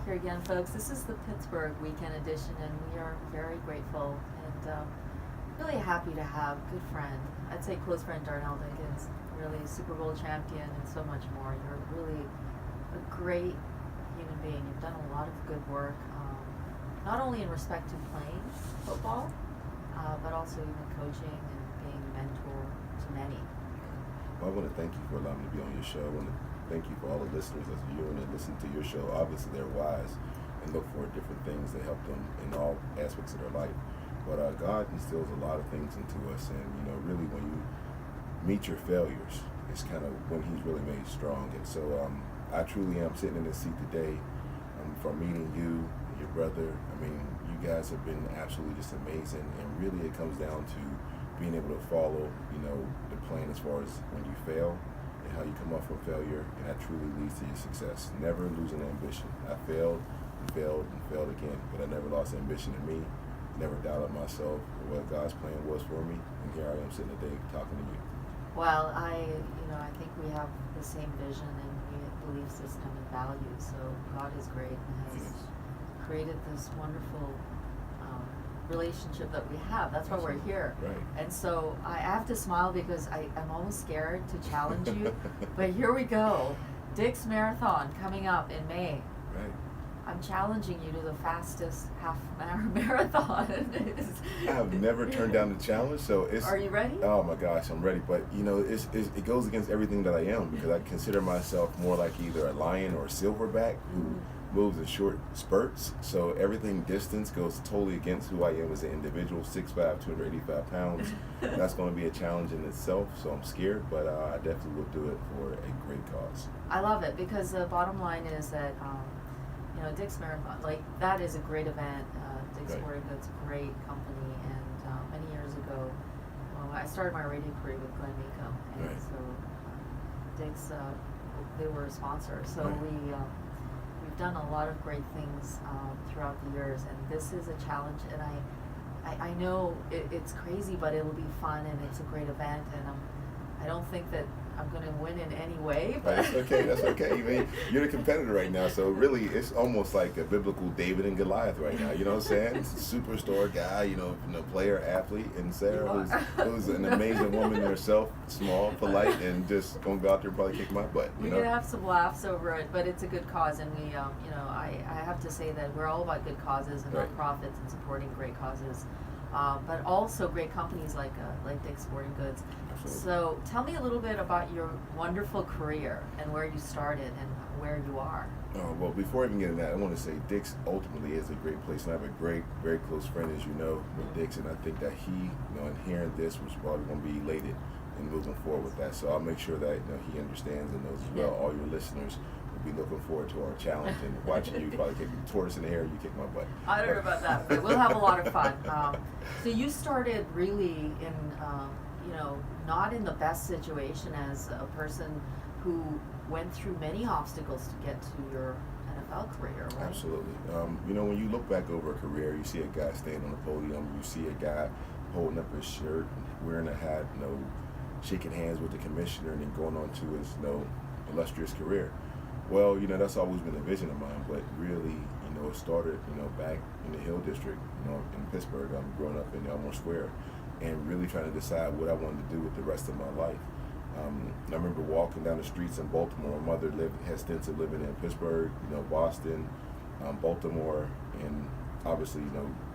here again, folks. This is the Pittsburgh Weekend Edition, and we are very grateful and really happy to have a good friend. I'd say close friend Darnell Dickens, really Super Bowl champion and so much more. You're really a great human being. You've done a lot of good work, not only in respect to playing football, but also even coaching and being a mentor to many. Well, I want to thank you for allowing me to be on your show. I want to thank you for all the listeners that's viewing and listening to your show. Obviously, they're wise and look for different things that help them in all aspects of their life. But God instills a lot of things into us, and really, when you meet your failures, it's kind of when He's really made strong. And so, I truly am sitting in this seat today from meeting you, your brother. I mean, you guys have been absolutely just amazing, and really, it comes down to being able to follow, the plan as far as when you fail and how you come up from failure, and that truly leads to your success. Never losing ambition. I failed and failed and failed again, but I never lost ambition in me, never doubted myself or what God's plan was for me, and here I am sitting today talking to you. Well, I think we have the same vision and belief system and values. So God is great and has created this wonderful relationship that we have. That's why we're here. Right. And so I have to smile because I'm almost scared to challenge you. But here we go. Dick's Marathon coming up in May. Right. I'm challenging you to the fastest half marathon. I have never turned down the challenge, so it's. Are you ready? Oh my gosh, I'm ready. But it goes against everything that I am, because I consider myself more like either a lion or a silverback who moves in short spurts. So everything distance goes totally against who I am as an individual. 6'5", 285 pounds. That's going to be a challenge in itself. So I'm scared, but I definitely will do it for a great cause. I love it, because the bottom line is that. Dick's Marathon, that is a great event. Dick's Sporting Goods, a great company, and many years ago, I started my radio career with Glenn Miko, and so Dick's, they were a sponsor. So we've done a lot of great things throughout the years, and this is a challenge. And I know it's crazy, but it'll be fun, and it's a great event, and I don't think that I'm going to win in any way. But that's okay. That's okay. I mean, you're the competitor right now, so really, it's almost like a biblical David and Goliath right now. You know what I'm saying? Superstar guy, player, athlete, and Sarah, who's an amazing woman herself, small, polite, and just going to go out there and probably kick my butt. We're going to have some laughs over it, but it's a good cause, and we, I have to say that we're all about good causes and nonprofits and supporting great causes. But also great companies like Dick's Sporting Goods. Absolutely. So tell me a little bit about your wonderful career and where you started and where you are. Well, before I even get into that, I want to say Dick's ultimately is a great place, and I have a great, very close friend, as you know, with Dick's, and I think that he, in hearing this, was probably going to be elated in moving forward with that. So I'll make sure that he understands and knows as well. All your listeners will be looking forward to our challenge and watching you probably kick the tortoise in the hair and you kick my butt. I don't know about that, but we'll have a lot of fun. So you started really in, not in the best situation as a person who went through many obstacles to get to your NFL career, right? Absolutely. When you look back over a career, you see a guy standing on the podium, you see a guy holding up his shirt, wearing a hat, shaking hands with the commissioner, and then going on to his, illustrious career. Well, that's always been a vision of mine, but really, it started, back in the Hill District, in Pittsburgh. I'm growing up in Elmore Square, and really trying to decide what I wanted to do with the rest of my life. I remember walking down the streets in Baltimore. My mother had stints of living in Pittsburgh, Boston, Baltimore, and obviously,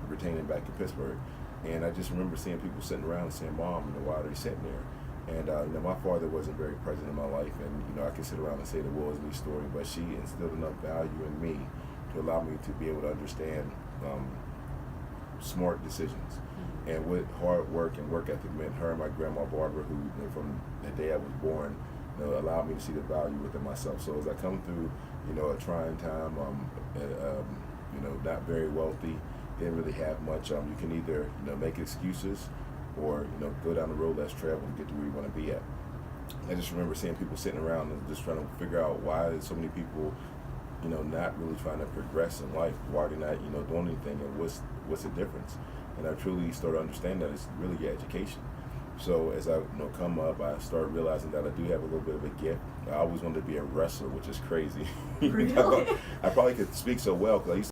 retaining back in Pittsburgh. And I just remember seeing people sitting around and saying, "Mom, why are they sitting there?" And my father wasn't very present in my life, and I could sit around and say the Wolseley story, but she instilled enough value in me to allow me to be able to understand smart decisions. And with hard work and work ethic meant her and my grandma Barbara, who from the day I was born, allowed me to see the value within myself. So as I come through, a trying time, not very wealthy, didn't really have much. You can either make excuses or go down the road less traveled and get to where you want to be at. I just remember seeing people sitting around and just trying to figure out why there's so many people not really trying to progress in life. Why are they not doing anything, and what's the difference? And I truly started to understand that it's really your education. So as I come up, I start realizing that I do have a little bit of a gift. I always wanted to be a wrestler, which is crazy. Really? I probably could speak so well because I used to